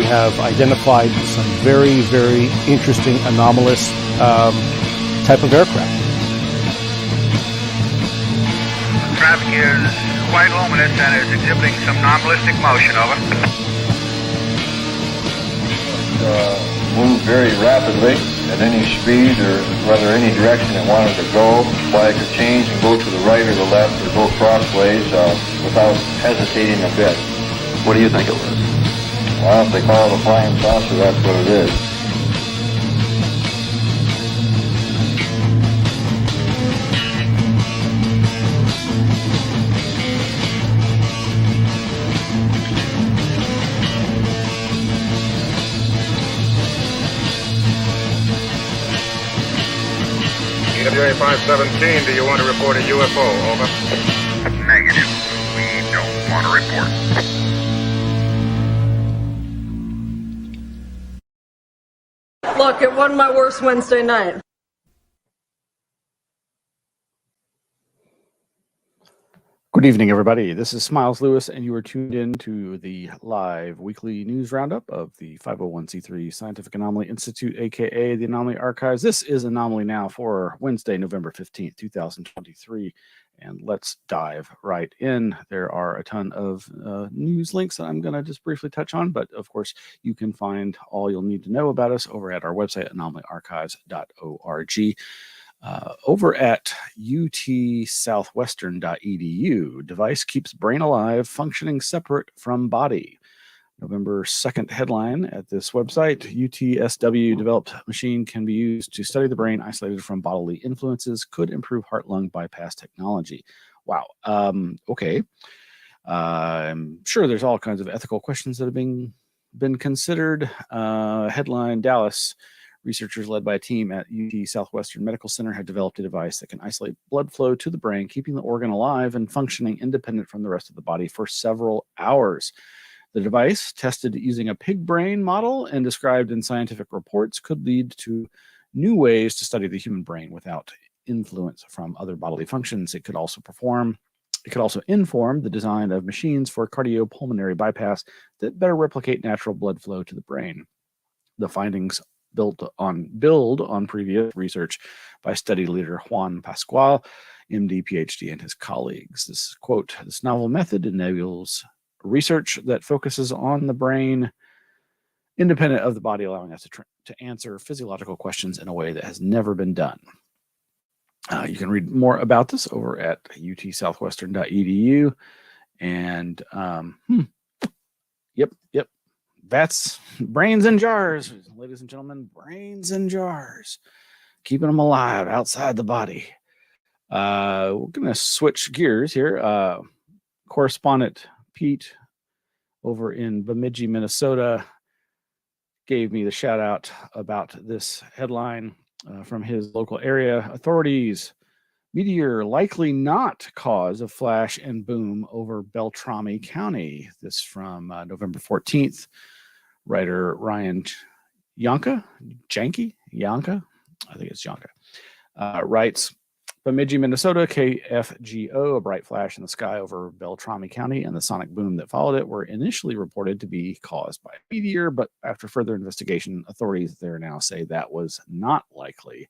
have identified some very, very interesting anomalous type of aircraft. Traffic is quite luminous and is exhibiting some non-ballistic motion. Over. Move very rapidly at any speed or rather any direction it wanted to go. Fly could change and go to the right or the left or go crossways without hesitating a bit. What do you think it was? Well, if they call it a flying saucer, that's what it is. EWA 517, do you want to report a UFO? Over. Negative. We don't want to report. Look, it wasn't my worst Wednesday night. Good evening, everybody. This is Smiles Lewis, and you are tuned in to the live weekly news roundup of the 501c3 Scientific Anomaly Institute, aka the Anomaly Archives. This is Anomaly Now for Wednesday, November 15th, 2023. And let's dive right in. There are a ton of news links that I'm going to just briefly touch on, but of course, you can find all you'll need to know about us over at our website, anomalyarchives.org. Over at utsouthwestern.edu, device keeps brain alive, functioning separate from body. November 2nd headline at this website, UTSW developed machine can be used to study the brain isolated from bodily influences, could improve heart-lung bypass technology. Wow. Okay. I'm sure there's all kinds of ethical questions that have been considered. Headline, Dallas. Researchers led by a team at UT Southwestern Medical Center have developed a device that can isolate blood flow to the brain, keeping the organ alive and functioning independent from the rest of the body for several hours. The device, tested using a pig brain model and described in scientific reports, could lead to new ways to study the human brain without influence from other bodily functions. It could also inform the design of machines for cardiopulmonary bypass that better replicate natural blood flow to the brain. The findings build on previous research by study leader Juan Pascual, MD, PhD, and his colleagues. This quote, this novel method enables research that focuses on the brain independent of the body, allowing us to answer physiological questions in a way that has never been done. You can read more about this over at utsouthwestern.edu. And yep. That's brains in jars, ladies and gentlemen, brains in jars, keeping them alive outside the body. We're going to switch gears here. Correspondent Pete over in Bemidji, Minnesota, gave me the shout out about this headline from his local area. Authorities, meteor likely not cause of flash and boom over Beltrami County. This from November 14th. Writer Ryan Yanka, I think it's Yanka, writes, Bemidji, Minnesota, KFGO, a bright flash in the sky over Beltrami County and the sonic boom that followed it were initially reported to be caused by a meteor, but after further investigation, authorities there now say that was likely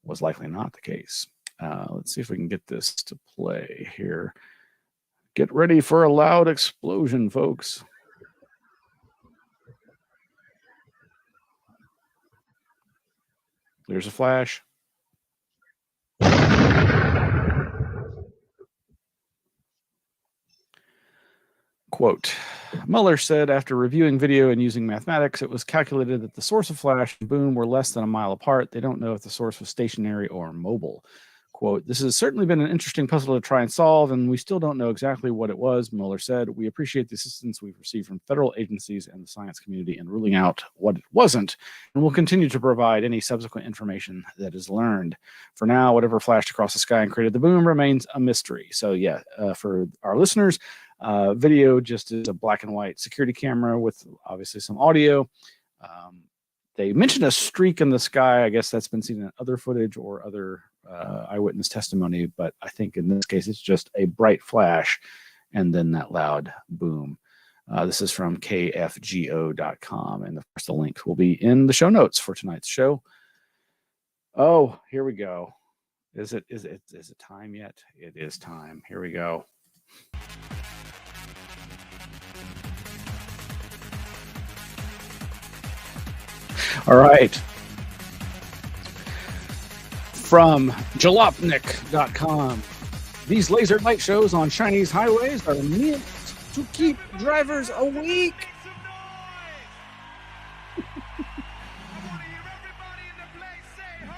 not the case. Let's see if we can get this to play here. Get ready for a loud explosion, folks. There's a flash. Quote, Mueller said after reviewing video and using mathematics, it was calculated that the source of flash and boom were less than a mile apart. They don't know if the source was stationary or mobile. Quote, this has certainly been an interesting puzzle to try and solve, and we still don't know exactly what it was, Mueller said. We appreciate the assistance we've received from federal agencies and the science community in ruling out what it wasn't, and we'll continue to provide any subsequent information that is learned. For now, whatever flashed across the sky and created the boom remains a mystery. So yeah, for our listeners, video just is a black and white security camera with obviously some audio. They mentioned a streak in the sky. I guess that's been seen in other footage or other eyewitness testimony, but I think in this case it's just a bright flash and then that loud boom. This is from kfgo.com, and of course the link will be in the show notes for tonight's show. Oh, here we go. Is it time yet? It is time. Here we go. All right. From jalopnik.com. These laser light shows on Chinese highways are meant to keep drivers awake.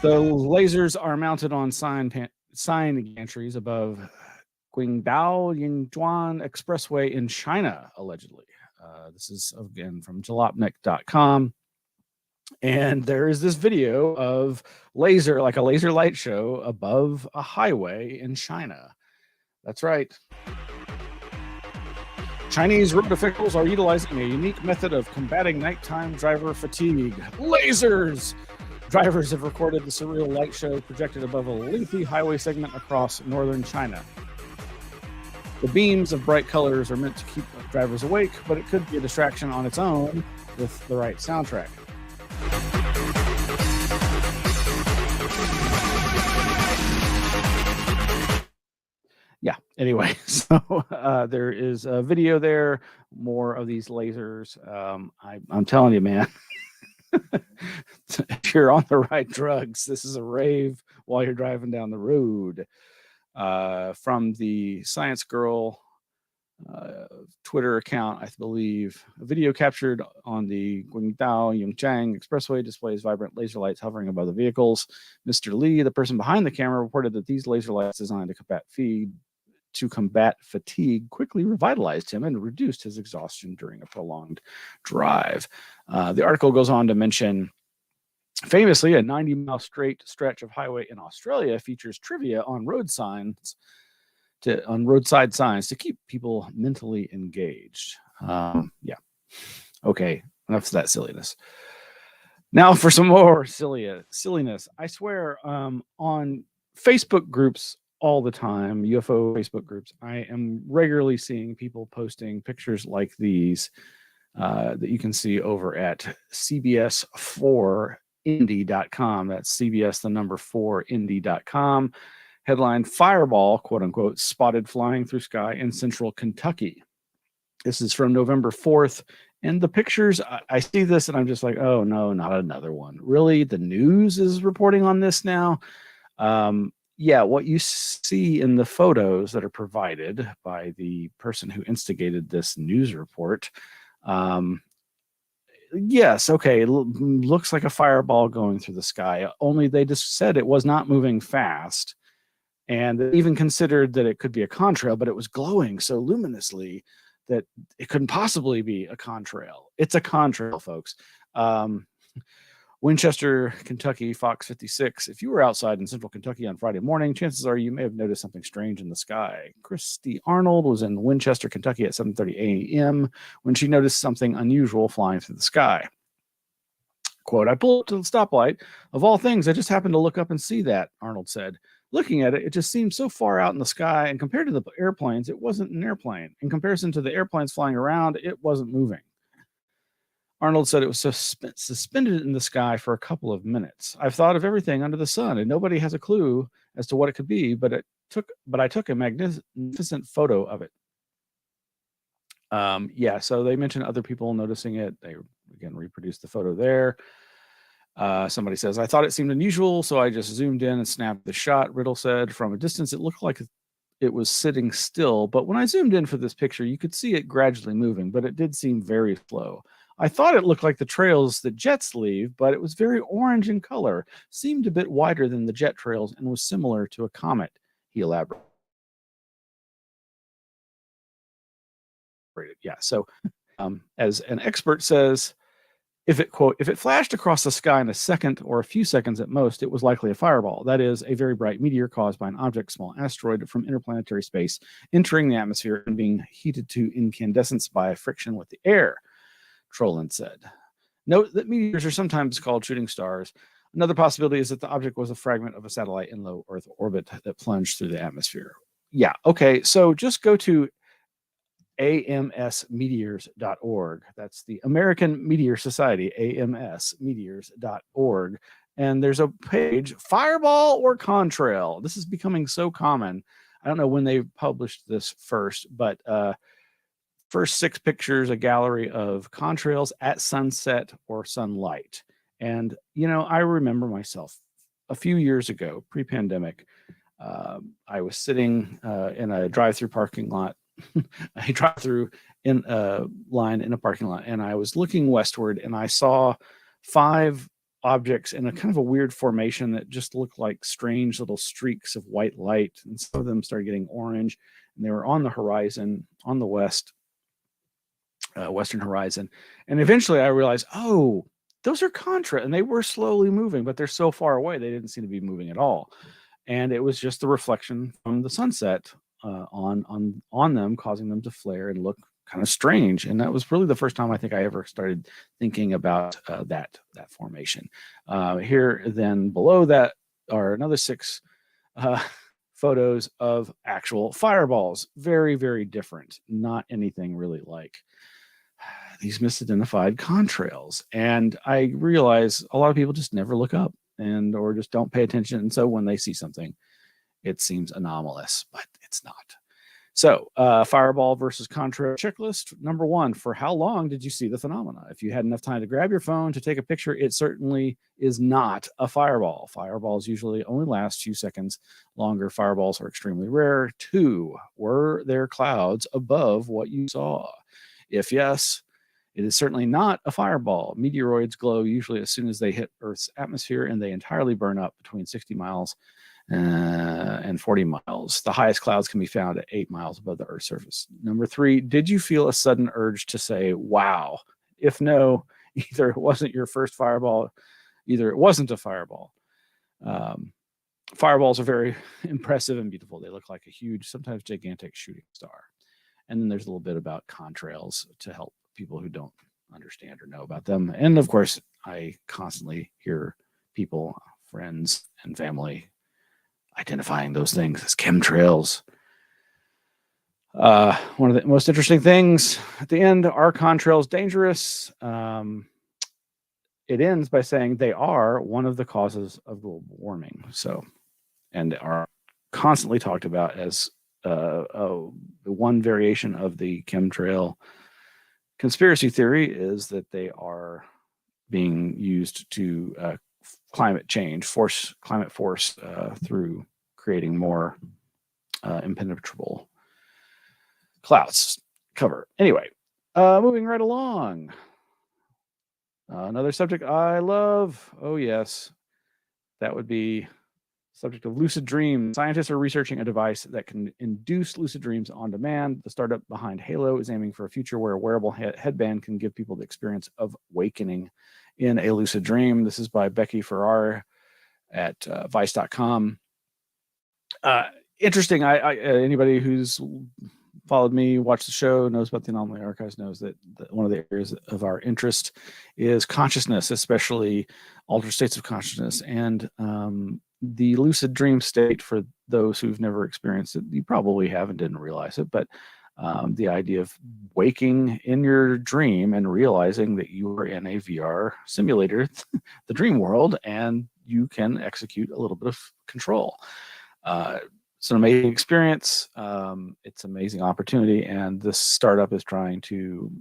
The lasers are mounted on sign gantries above Qingdao Yingchuan Expressway in China, allegedly. This is, again, from jalopnik.com. And there is this video of a laser light show above a highway in China. That's right. Chinese road officials are utilizing a unique method of combating nighttime driver fatigue. Lasers! Drivers have recorded the surreal light show projected above a lengthy highway segment across northern China. The beams of bright colors are meant to keep drivers awake, but it could be a distraction on its own with the right soundtrack. Yeah, anyway, so there is a video there, more of these lasers. I'm telling you, man, if you're on the right drugs, this is a rave while you're driving down the road. From the Science Girl Twitter account, I believe, a video captured on the Qingdao Yongchang Expressway displays vibrant laser lights hovering above the vehicles. Mr. Lee, the person behind the camera, reported that these laser lights designed to combat fatigue quickly revitalized him and reduced his exhaustion during a prolonged drive. The article goes on to mention, famously, a 90-mile straight stretch of highway in Australia features trivia on roadside signs to keep people mentally engaged. Yeah. Okay, enough of that silliness. Now for some more silliness. I swear, on Facebook groups all the time, UFO Facebook groups, I am regularly seeing people posting pictures like these that you can see over at CBS4Indy.com. That's CBS, the number 4Indy.com. Headline, Fireball, quote unquote, spotted flying through sky in central Kentucky. This is from November 4th. And the pictures, I see this and I'm just like, oh no, not another one. Really? The news is reporting on this now? Yeah, what you see in the photos that are provided by the person who instigated this news report, yes, okay, looks like a fireball going through the sky, only they just said it was not moving fast. And they even considered that it could be a contrail, but it was glowing so luminously that it couldn't possibly be a contrail. It's a contrail, folks. Winchester, Kentucky, Fox 56. If you were outside in central Kentucky on Friday morning, chances are you may have noticed something strange in the sky. Christy Arnold was in Winchester, Kentucky at 7:30 a.m. when she noticed something unusual flying through the sky. Quote, I pulled up to the stoplight. Of all things, I just happened to look up and see that, Arnold said. Looking at it, it just seemed so far out in the sky, and compared to the airplanes, it wasn't an airplane. In comparison to the airplanes flying around, it wasn't moving. Arnold said it was suspended in the sky for a couple of minutes. I've thought of everything under the sun, and nobody has a clue as to what it could be, but I took a magnificent photo of it. Yeah, so they mentioned other people noticing it. They, again, reproduced the photo there. Somebody says, I thought it seemed unusual, so I just zoomed in and snapped the shot. Riddle said, from a distance, it looked like it was sitting still, but when I zoomed in for this picture, you could see it gradually moving, but it did seem very slow. I thought it looked like the trails that jets leave, but it was very orange in color, seemed a bit wider than the jet trails, and was similar to a comet, he elaborated. Yeah, so as an expert says, if it flashed across the sky in a second or a few seconds at most, it was likely a fireball. That is, a very bright meteor caused by an object, small asteroid from interplanetary space, entering the atmosphere and being heated to incandescence by friction with the air, Trollin said. Note that meteors are sometimes called shooting stars. Another possibility is that the object was a fragment of a satellite in low Earth orbit that plunged through the atmosphere. Yeah, okay, so just go to amsmeteors.org. That's the American Meteor Society, amsmeteors.org. And there's a page, Fireball or Contrail. This is becoming so common. I don't know when they published this first, but first 6 pictures, a gallery of contrails at sunset or sunlight. And, I remember myself a few years ago, pre-pandemic, I was sitting in a drive-through parking lot, a drive-through in a line in a parking lot, and I was looking westward, and I saw 5 objects in a kind of a weird formation that just looked like strange little streaks of white light, and some of them started getting orange, and they were on the horizon, on the western horizon. And eventually I realized, oh, those are contrails, and they were slowly moving, but they're so far away they didn't seem to be moving at all. And it was just the reflection from the sunset on them, causing them to flare and look kind of strange. And that was really the first time I think I ever started thinking about that formation. Here then below that are another 6 photos of actual fireballs. Very, very different. Not anything really like these misidentified contrails. And I realize a lot of people just never look up or just don't pay attention. And so when they see something, it seems anomalous, but it's not. So fireball versus contrail checklist. Number 1, for how long did you see the phenomena? If you had enough time to grab your phone to take a picture, it certainly is not a fireball. Fireballs usually only last a few seconds longer. Fireballs are extremely rare. 2, were there clouds above what you saw? If yes, it is certainly not a fireball. Meteoroids glow usually as soon as they hit Earth's atmosphere, and they entirely burn up between 60 miles and 40 miles. The highest clouds can be found at 8 miles above the Earth's surface. Number 3, did you feel a sudden urge to say, wow? If no, either it wasn't your first fireball, either it wasn't a fireball. Fireballs are very impressive and beautiful. They look like a huge, sometimes gigantic shooting star. And then there's a little bit about contrails to help people who don't understand or know about them. And of course, I constantly hear people, friends, and family identifying those things as chemtrails. One of the most interesting things at the end, are contrails dangerous? It ends by saying they are one of the causes of global warming. So, and are constantly talked about as one variation of the chemtrail conspiracy theory is that they are being used to climate force through creating more impenetrable clouds cover. Anyway, moving right along. Another subject I love. Oh, yes. That would be subject of lucid dreams. Scientists are researching a device that can induce lucid dreams on demand. The startup behind Halo is aiming for a future where a wearable headband can give people the experience of wakening in a lucid dream. This is by Becky Ferrar at Vice.com. Interesting. Anybody who's followed me, watched the show, knows about the Anomaly Archives, knows that one of the areas of our interest is consciousness, especially altered states of consciousness. And the lucid dream state, for those who've never experienced it, you probably have and didn't realize it, but the idea of waking in your dream and realizing that you are in a VR simulator, the dream world, and you can execute a little bit of control. It's an amazing experience. It's an amazing opportunity, and this startup is trying to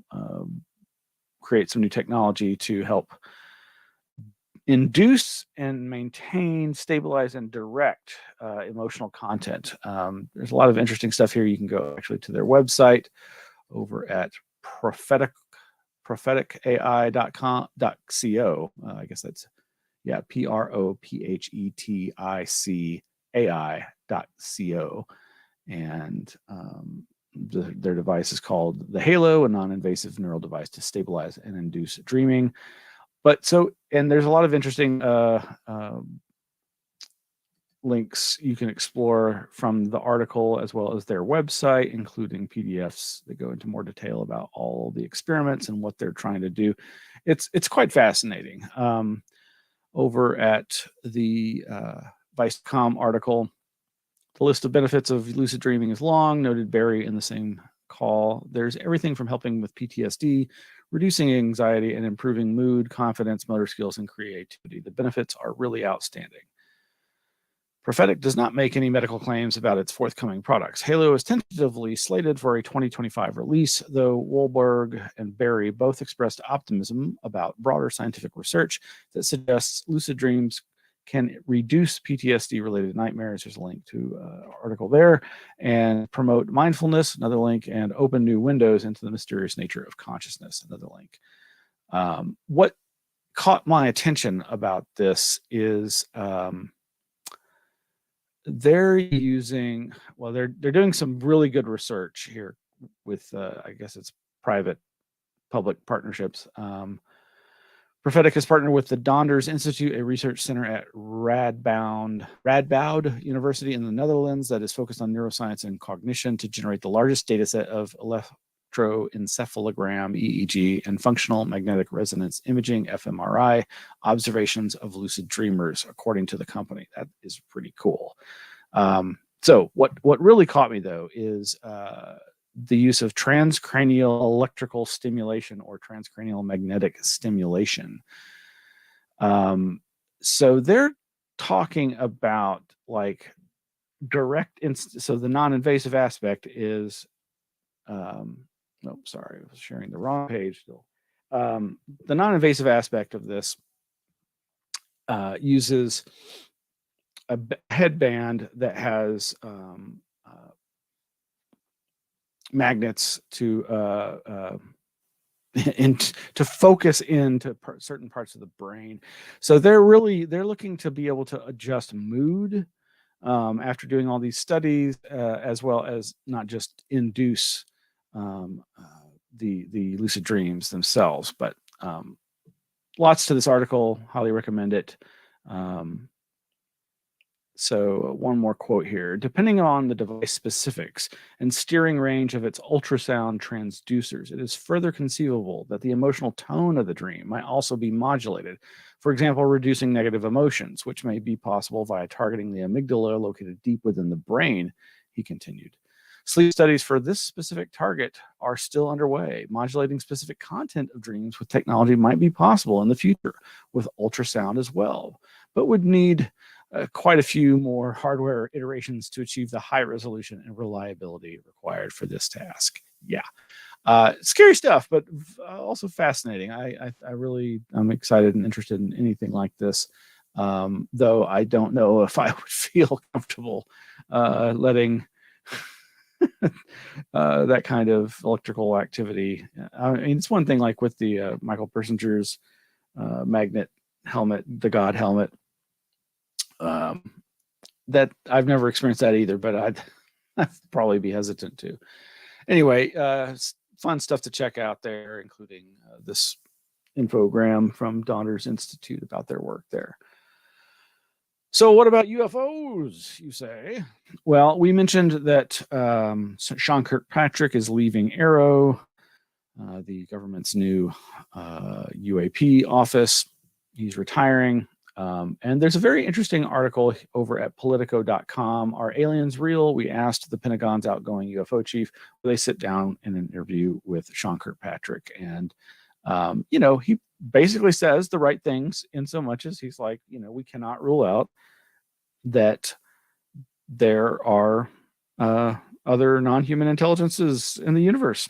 create some new technology to help induce and maintain, stabilize, and direct emotional content. There's a lot of interesting stuff here. You can go actually to their website over at propheticai.co. I guess that's, yeah, propheticai.co. And their device is called the Halo, a non-invasive neural device to stabilize and induce dreaming. And there's a lot of interesting links you can explore from the article as well as their website, including PDFs that go into more detail about all the experiments and what they're trying to do. It's quite fascinating. Over at the Vice.com article, the list of benefits of lucid dreaming is long, noted Barry in the same call. There's everything from helping with PTSD, reducing anxiety, and improving mood, confidence, motor skills, and creativity. The benefits are really outstanding. Prophetic does not make any medical claims about its forthcoming products. Halo is tentatively slated for a 2025 release, though Wahlberg and Barry both expressed optimism about broader scientific research that suggests lucid dreams can reduce PTSD-related nightmares. There's a link to an article there, and promote mindfulness, another link, and open new windows into the mysterious nature of consciousness, another link. What caught my attention about this is they're using, well, they're doing some really good research here with, I guess it's private-public partnerships. Prophetic has partnered with the Donders Institute, a research center at Radboud University in the Netherlands that is focused on neuroscience and cognition, to generate the largest data set of electroencephalogram, EEG, and functional magnetic resonance imaging, fMRI, observations of lucid dreamers, according to the company. That is pretty cool. So what really caught me, though, is the use of transcranial electrical stimulation or transcranial magnetic stimulation. So they're talking about like direct, so the non-invasive aspect is, oh, sorry, I was sharing the wrong page still. The non-invasive aspect of this uses a headband that has magnets to to focus into certain parts of the brain. So they're looking to be able to adjust mood after doing all these studies, as well as not just induce the lucid dreams themselves. But lots to this article. Highly recommend it. So one more quote here. Depending on the device specifics and steering range of its ultrasound transducers, it is further conceivable that the emotional tone of the dream might also be modulated. For example, reducing negative emotions, which may be possible via targeting the amygdala located deep within the brain, he continued. Sleep studies for this specific target are still underway. Modulating specific content of dreams with technology might be possible in the future with ultrasound as well, but would need quite a few more hardware iterations to achieve the high resolution and reliability required for this task. Yeah, scary stuff, but also fascinating. I'm excited and interested in anything like this, though I don't know if I would feel comfortable letting that kind of electrical activity. I mean, it's one thing like with the Michael Persinger's magnet helmet, the God helmet. That I've never experienced that either, but I'd probably be hesitant to. Anyway, fun stuff to check out there, including this infogram from Donders Institute about their work there. So what about UFOs, you say? Well, we mentioned that Sean Kirkpatrick is leaving Aero, the government's new UAP office. He's retiring. And there's a very interesting article over at Politico.com. Are aliens real? We asked the Pentagon's outgoing UFO chief. They sit down in an interview with Sean Kirkpatrick. And, he basically says the right things in so much as he's like, we cannot rule out that there are other non-human intelligences in the universe.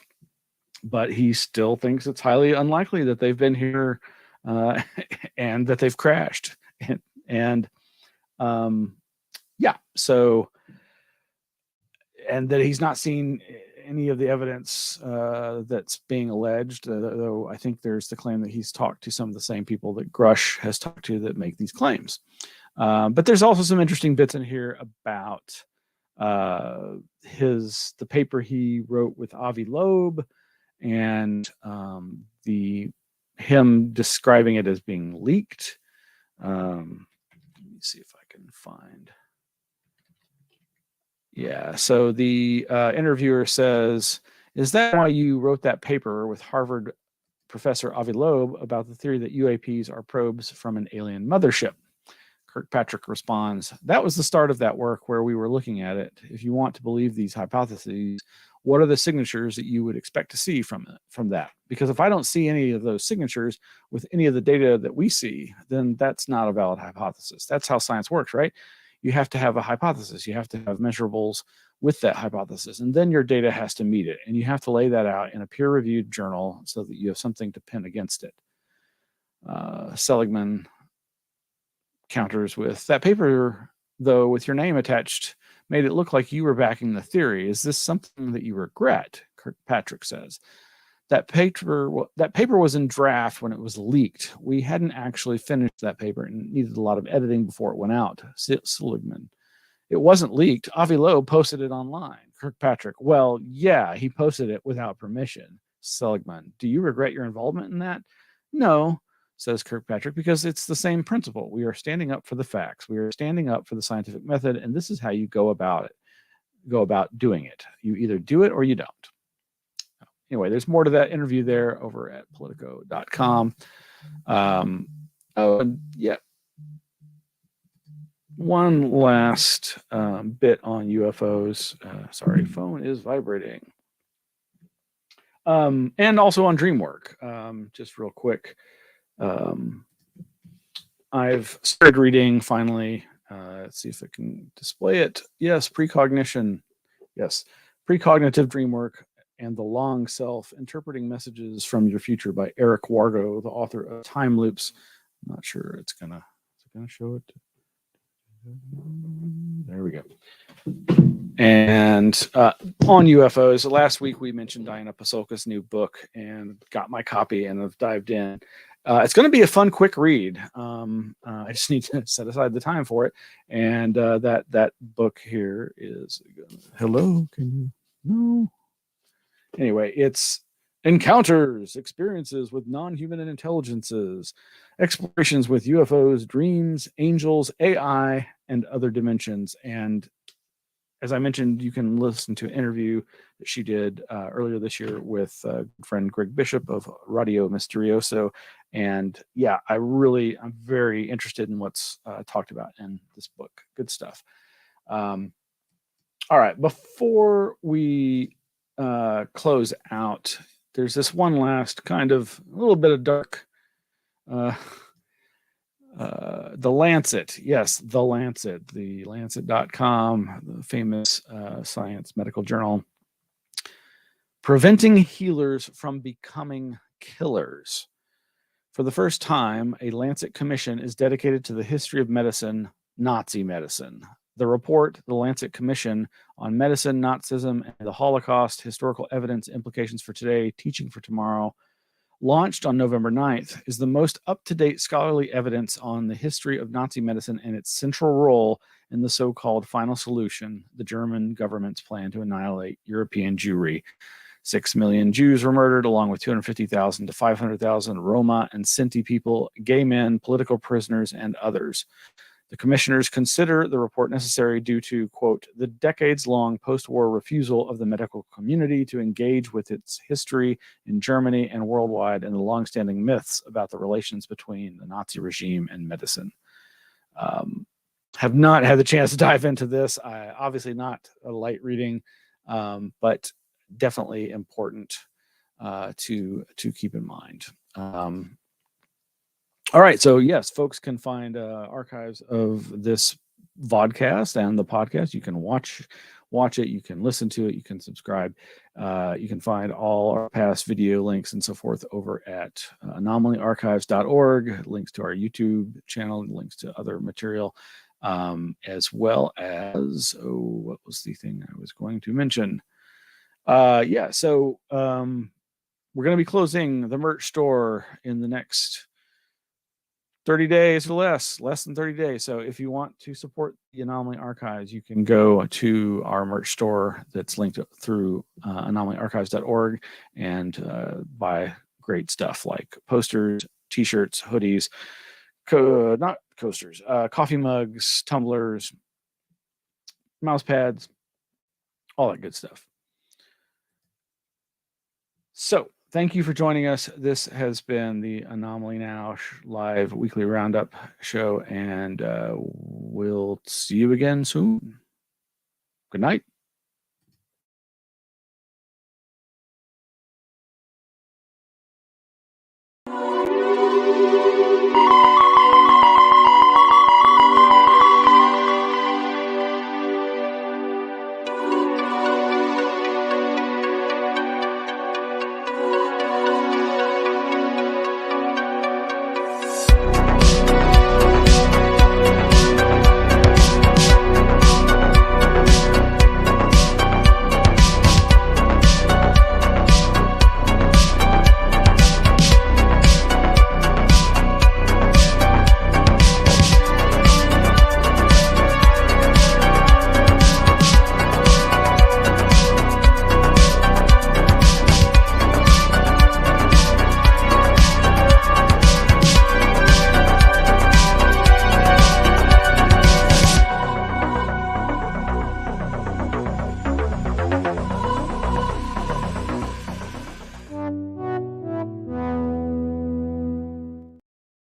But he still thinks it's highly unlikely that they've been here and that they've crashed. So, and that he's not seen any of the evidence that's being alleged, though I think there's the claim that he's talked to some of the same people that Grush has talked to that make these claims. But there's also some interesting bits in here about the paper he wrote with Avi Loeb, and him describing it as being leaked. Let me see if I can find. Yeah, so the interviewer says, is that why you wrote that paper with Harvard professor Avi Loeb about the theory that UAPs are probes from an alien mothership? Kirkpatrick responds, that was the start of that work where we were looking at it. If you want to believe these hypotheses, what are the signatures that you would expect to see from that? Because if I don't see any of those signatures with any of the data that we see, then that's not a valid hypothesis. That's how science works, right? You have to have a hypothesis. You have to have measurables with that hypothesis, and then your data has to meet it. And you have to lay that out in a peer-reviewed journal so that you have something to pin against it. Seligman counters with, that paper, though, with your name attached, made it look like you were backing the theory. Is this something that you regret? Kirkpatrick says. That paper was in draft when it was leaked. We hadn't actually finished that paper and needed a lot of editing before it went out. Seligman. It wasn't leaked. Avi Loeb posted it online. Kirkpatrick. Well, yeah, he posted it without permission. Seligman. Do you regret your involvement in that? No, says Kirkpatrick, because it's the same principle. We are standing up for the facts. We are standing up for the scientific method, and this is how you go about doing it. You either do it or you don't. Anyway, there's more to that interview there over at Politico.com. One last bit on UFOs. Sorry, phone is vibrating. And also on DreamWork. Just real quick. I've started reading finally. Let's see if I can display it. Yes, Precognition. Yes, Precognitive Dreamwork and the Long Self, Interpreting Messages from Your Future by Eric Wargo, the author of Time Loops. I'm not sure is it gonna show it. There we go. And on UFOs, last week we mentioned Diana Pasulka's new book and got my copy and have dived in. It's going to be a fun, quick read. I just need to set aside the time for it. And that book here is, hello, can you? No. Anyway, it's Encounters, Experiences with Non-Human Intelligences, Explorations with UFOs, Dreams, Angels, AI, and Other Dimensions. And as I mentioned, you can listen to an interview that she did earlier this year with friend Greg Bishop of Radio Misterioso. And yeah, I'm very interested in what's talked about in this book. Good stuff. All right, before we close out, there's this one last kind of a little bit of dark. The Lancet, yes, The Lancet, the Lancet.com, the famous science medical journal. Preventing healers from becoming killers. For the first time, a Lancet commission is dedicated to the history of medicine, Nazi medicine. The report, The Lancet Commission on Medicine, Nazism, and the Holocaust, Historical Evidence, Implications for Today, Teaching for Tomorrow, launched on November 9th, is the most up-to-date scholarly evidence on the history of Nazi medicine and its central role in the so-called final solution, the German government's plan to annihilate European Jewry. 6 million Jews were murdered, along with 250,000 to 500,000 Roma and Sinti people, gay men, political prisoners, and others. The commissioners consider the report necessary due to, quote, the decades-long post-war refusal of the medical community to engage with its history in Germany and worldwide, and the longstanding myths about the relations between the Nazi regime and medicine. Have not had the chance to dive into this. Obviously not a light reading, but definitely important to keep in mind. All right, so yes, folks can find archives of this vodcast and the podcast. You can watch it, you can listen to it, you can subscribe. You can find all our past video links and so forth over at anomalyarchives.org, links to our YouTube channel, links to other material, as well as, what was the thing I was going to mention? So we're going to be closing the merch store in the next 30 days or less than 30 days. So if you want to support the Anomaly Archives, you can go to our merch store that's linked through anomalyarchives.org and buy great stuff like posters, t-shirts, hoodies, not coasters, coffee mugs, tumblers, mouse pads, all that good stuff. So thank you for joining us. This has been the Anomaly-NOW live weekly roundup show, and we'll see you again soon. Good night.